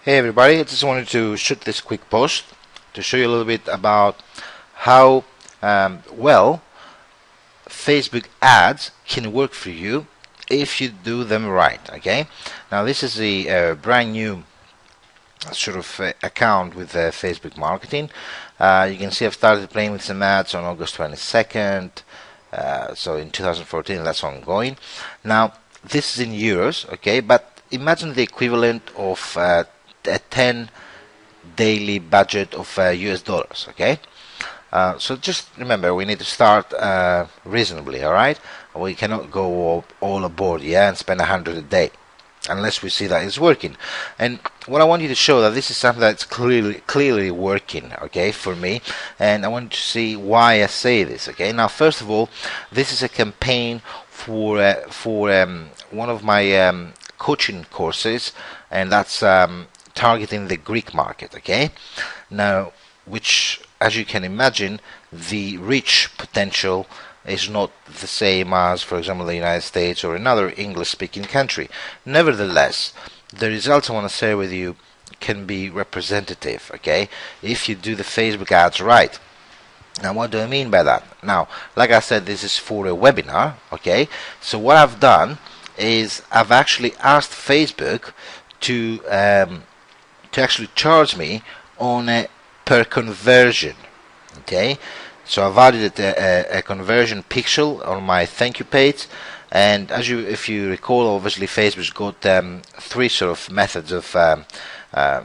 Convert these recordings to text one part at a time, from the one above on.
Hey everybody, I just wanted to shoot this quick post to show you a little bit about how well Facebook ads can work for you if you do them right. Okay, now this is a brand new sort of account with Facebook marketing. You can see I've started playing with some ads on August 22nd, so in 2014 that's ongoing. Now this is in euros, okay, but imagine the equivalent of a 10 daily budget of US dollars, okay? So just remember, we need to start reasonably, all right? We cannot go all aboard, yeah, and spend 100 a day unless we see that it's working. And what I want you to show that this is something that's clearly working, okay, for me. And I want you to see why I say this, okay? Now, first of all, this is a campaign for one of my coaching courses, and that's targeting the Greek market, okay? Now, which, as you can imagine, the reach potential is not the same as, for example, the United States or another English-speaking country. Nevertheless, the results I want to share with you can be representative, okay, if you do the Facebook ads right. Now, what do I mean by that? Now, like I said, this is for a webinar, okay? So what I've done is I've actually asked Facebook to actually charge me on a per conversion, okay? So I've added a conversion pixel on my thank you page, and if you recall, obviously Facebook's got three sort of methods of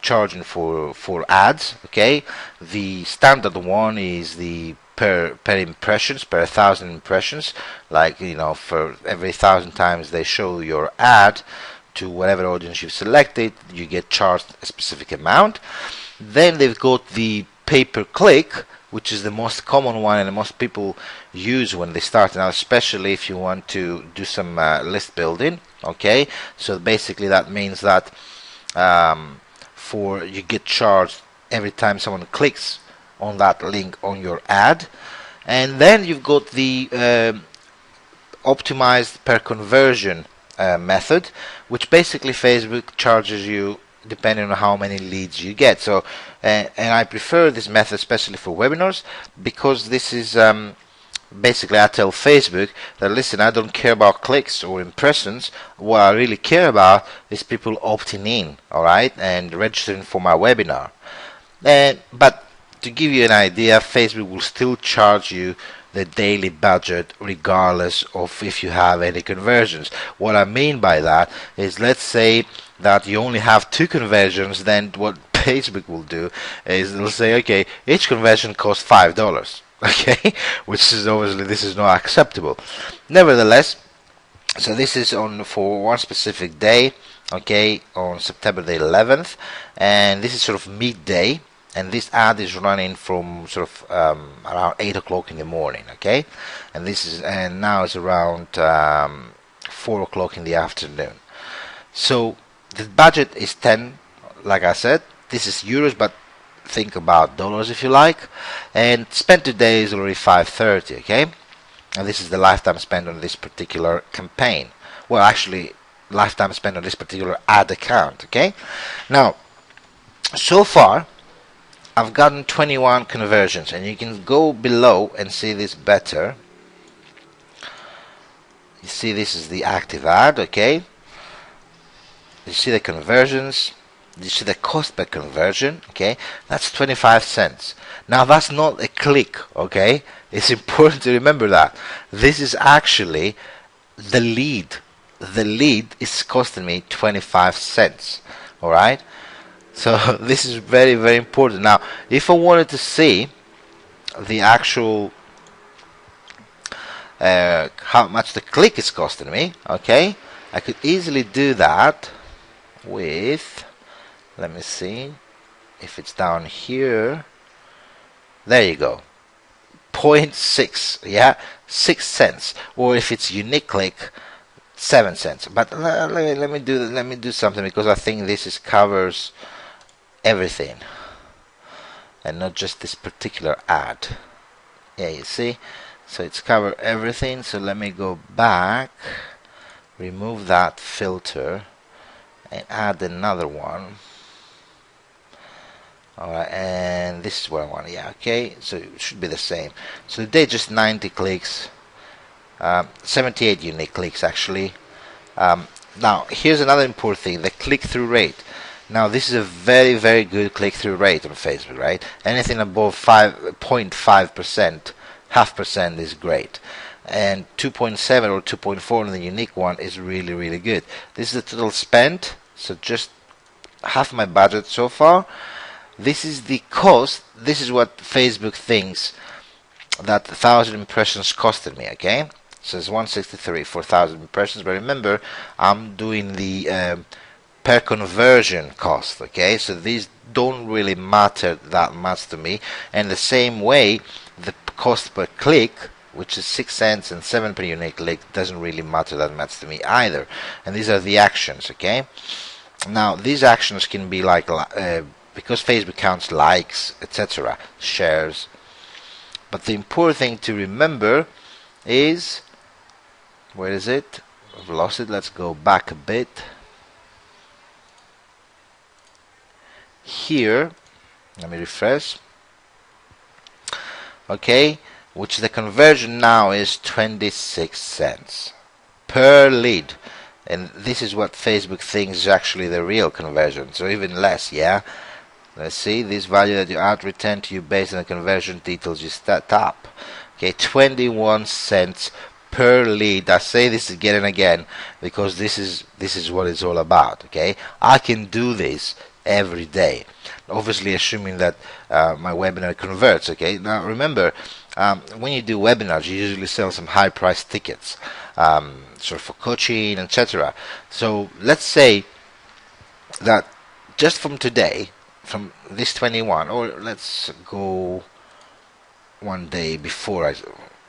charging for ads, okay? The standard one is the per impressions, per 1,000 impressions, like, you know, for every 1,000 times they show your ad to whatever audience you've selected, you get charged a specific amount. Then they've got the pay-per-click, which is the most common one and the most people use when they start now, especially if you want to do some list building, okay? So basically that means that you get charged every time someone clicks on that link on your ad. And then you've got the optimized per conversion method, which basically Facebook charges you depending on how many leads you get. So and I prefer this method especially for webinars, because this is basically, I tell Facebook that, listen, I don't care about clicks or impressions. What I really care about is people opting in, all right, and registering for my webinar. But to give you an idea, Facebook will still charge you the daily budget regardless of if you have any conversions. What I mean by that is, let's say that you only have 2 conversions, then what Facebook will do is they'll say, okay, each conversion costs $5, okay, which is obviously, this is not acceptable. Nevertheless, so this is for one specific day, okay, on September the 11th, and this is sort of midday. And this ad is running from sort of around 8 o'clock in the morning, okay? And now it's around 4 o'clock in the afternoon. So the budget is 10, like I said. This is euros, but think about dollars if you like. And spent today is already 5:30, okay? And this is the lifetime spent on this particular campaign. Well, actually, lifetime spent on this particular ad account, okay? Now, so far, I've gotten 21 conversions, and you can go below and see this better. You see, this is the active ad, okay? You see the conversions, you see the cost per conversion, okay? That's 25 cents. Now, that's not a click, okay? It's important to remember that. This is actually the lead. The lead is costing me 25 cents, all right? So this is very, very important. Now, if I wanted to see the actual how much the click is costing me, okay, I could easily do that with, let me see if it's down here. There you go, 0.6, yeah, 6 cents. Or if it's unique click, 7 cents. But let me do something, because I think this covers everything and not just this particular ad. Yeah, you see, so it's covered everything. So let me go back, remove that filter, and add another one. Alright, and this is what I want. Yeah, okay, so it should be the same. So today just 90 clicks, 78 unique clicks actually. Now here's another important thing, the click-through rate. Now this is a very, very good click-through rate on Facebook, right? Anything above 5.5%, half percent is great. And 2.7 or 2.4 on the unique one is really, really good. This is the total spent, so just half my budget so far. This is the cost. This is what Facebook thinks that 1,000 impressions costed me, okay? So it's 163 for 1,000 impressions, but remember I'm doing the per conversion cost, okay? So these don't really matter that much to me. And the same way, the cost per click, which is 6 cents and 7 per unique click, doesn't really matter that much to me either. And these are the actions, okay? Now these actions can be like because Facebook counts likes, etc., shares. But the important thing to remember is, where is it? I've lost it. Let's go back a bit. Here, let me refresh. Okay, which the conversion now is 26 cents per lead. And this is what Facebook thinks is actually the real conversion, so even less, yeah? Let's see, this value that your ad returned to you based on the conversion details you set up. Okay, 21 cents per lead. I say this again and again because this is what it's all about, okay? I can do this every day, obviously assuming that my webinar converts, okay? Now remember, when you do webinars, you usually sell some high price tickets, sort of for coaching, etc. So let's say that just from today, from this 21, or let's go one day before,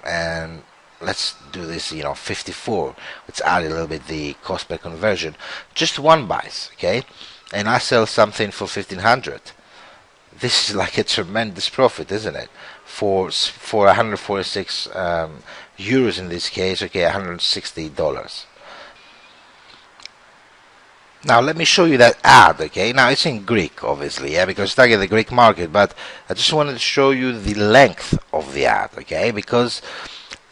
and let's do this, 54. Let's add a little bit the cost per conversion. Just one buys, okay? And I sell something for 1,500. This is like a tremendous profit, isn't it? For 146 euros in this case, okay, $160. Now let me show you that ad, okay? Now it's in Greek, obviously, yeah, because it's targeting the Greek market, but I just wanted to show you the length of the ad, okay? Because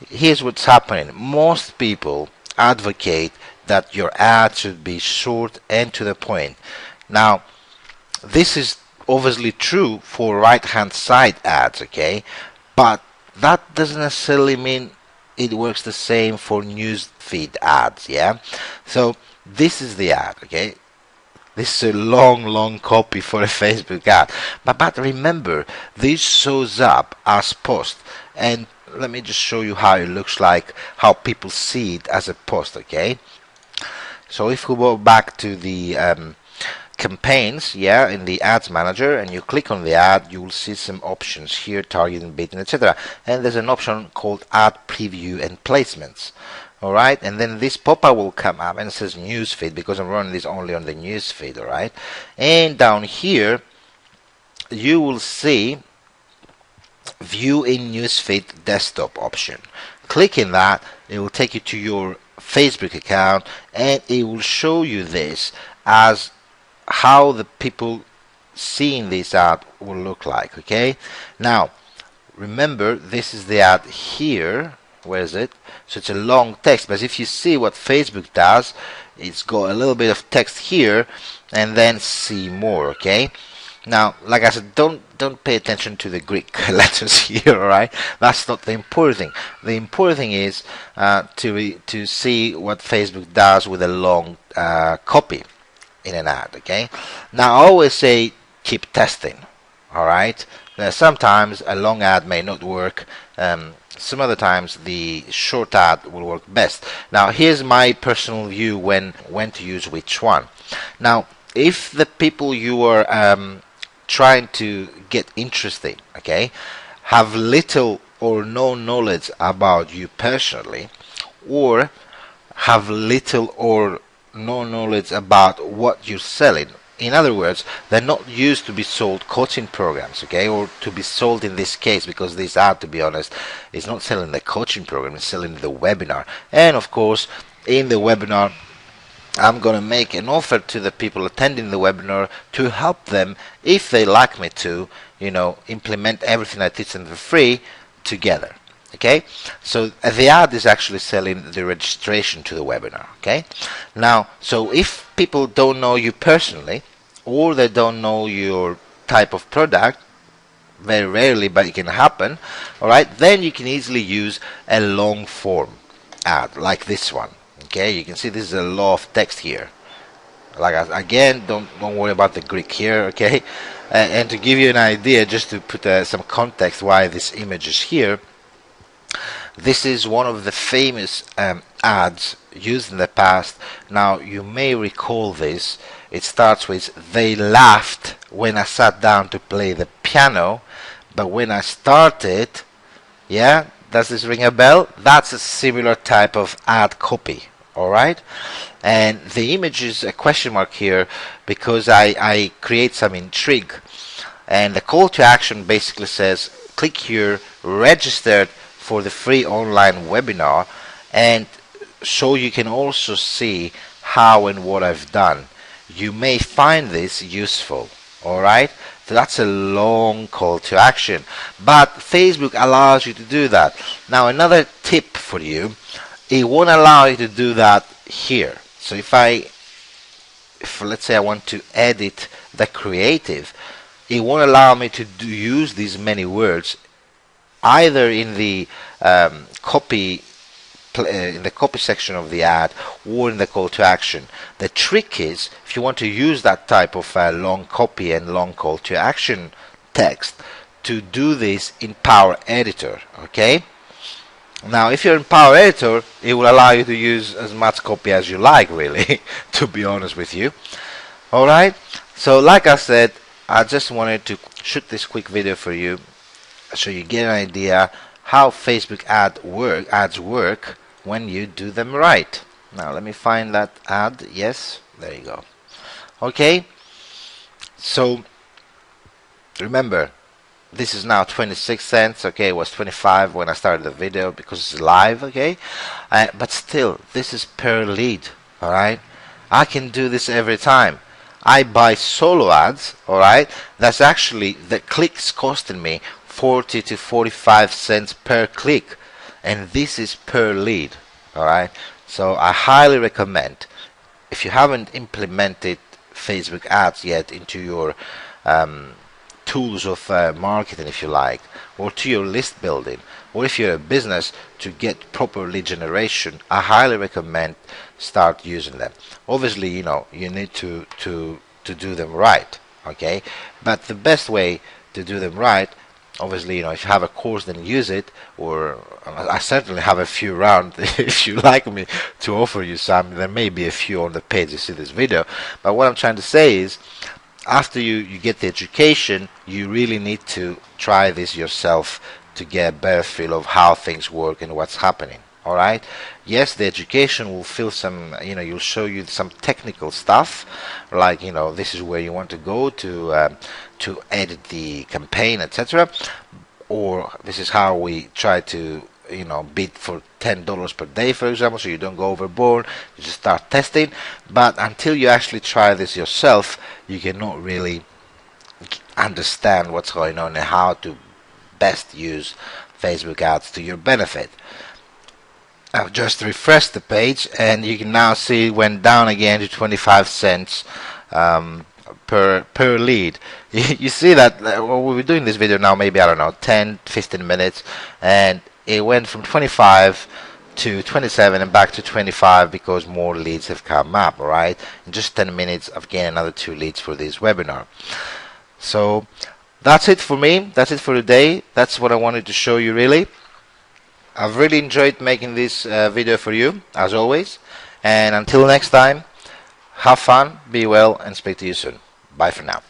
here's what's happening. Most people advocate that your ad should be short and to the point. Now, this is obviously true for right-hand side ads, okay? But that doesn't necessarily mean it works the same for news feed ads, yeah? So this is the ad, okay? This is a long copy for a Facebook ad. But remember, this shows up as post. And let me just show you how it looks like, how people see it as a post, okay? So if we go back to the campaigns, yeah, in the ads manager, and you click on the ad, you will see some options here, targeting, bidding, etc. And there's an option called ad preview and placements. Alright, and then this pop-up will come up and it says newsfeed, because I'm running this only on the newsfeed. Alright, and down here you will see view in newsfeed desktop option. Clicking that, it will take you to your Facebook account and it will show you this as how the people seeing this ad will look like. Okay, now remember, this is the ad here. Where is it? So it's a long text, but if you see what Facebook does, it's got a little bit of text here and then see more. Okay, now like I said, don't pay attention to the Greek letters here. Alright, that's not the important thing. The important thing is to see what Facebook does with a long copy in an ad. Okay, now I always say keep testing. Alright, sometimes a long ad may not work. Some other times the short ad will work best. Now here's my personal view when to use which one. Now if the people you are trying to get interested, okay, have little or no knowledge about you personally, or have little or no knowledge about what you're selling. In other words, they're not used to be sold coaching programs, okay, or to be sold in this case, because this ad, to be honest, is not selling the coaching program, it's selling the webinar. And of course, in the webinar, I'm going to make an offer to the people attending the webinar to help them, if they like me to, implement everything I teach them for free together. Okay, so the ad is actually selling the registration to the webinar. Okay, now, so if people don't know you personally, or they don't know your type of product, very rarely, but it can happen, all right, then you can easily use a long form ad like this one. Okay, you can see this is a lot of text here. Again, don't worry about the Greek here. Okay, and to give you an idea, just to put some context why this image is here, this is one of the famous ads used in the past. Now, you may recall this. It starts with, "They laughed when I sat down to play the piano, but when I started," yeah, does this ring a bell? That's a similar type of ad copy. Alright, and the image is a question mark here because I create some intrigue, and the call to action basically says, click here, register for the free online webinar, and so you can also see how and what I've done. You may find this useful. Alright, so that's a long call to action, but Facebook allows you to do that. Now, another tip for you, it won't allow you to do that here. So if let's say I want to edit the creative, it won't allow me to use these many words either in the copy section of the ad or in the call to action. The trick is, if you want to use that type of long copy and long call to action text, to do this in Power Editor. Okay, now if you're in Power Editor, it will allow you to use as much copy as you like, really, to be honest with you. Alright, so like I said, I just wanted to shoot this quick video for you so you get an idea how Facebook ads work when you do them right. Now let me find that ad. Yes, there you go. Okay, so remember, this is now 26 cents. Okay, it was 25 when I started the video because it's live. Okay, but still, this is per lead. Alright, I can do this every time. I buy solo ads. Alright, that's actually, the clicks costing me 40 to 45 cents per click, and this is per lead. Alright, so I highly recommend, if you haven't implemented Facebook ads yet into your tools of marketing, if you like, or to your list building, or if you're a business to get proper lead generation, I highly recommend start using them. Obviously, you need to do them right. Okay, but the best way to do them right, obviously, if you have a course, then use it, or I certainly have a few around if you like me to offer you some. There may be a few on the page you see this video, but what I'm trying to say is, after you get the education, you really need to try this yourself to get a better feel of how things work and what's happening. Alright, yes, the education will feel some, you'll show you some technical stuff, like, this is where you want to go to edit the campaign, etc., or this is how we try to bid for $10 per day, for example, so you don't go overboard. You just start testing, but until you actually try this yourself, you cannot really understand what's going on and how to best use Facebook ads to your benefit. I've just refreshed the page, and you can now see it went down again to 25 cents per lead. You see that we'll be doing this video now, maybe, I don't know, 10-15 minutes, and it went from 25 to 27 and back to 25 because more leads have come up. Alright, in just 10 minutes I've gained another 2 leads for this webinar. So that's it for me. That's it for today. That's what I wanted to show you, really. I've really enjoyed making this video for you, as always, and until next time, have fun, be well, and speak to you soon. Bye for now.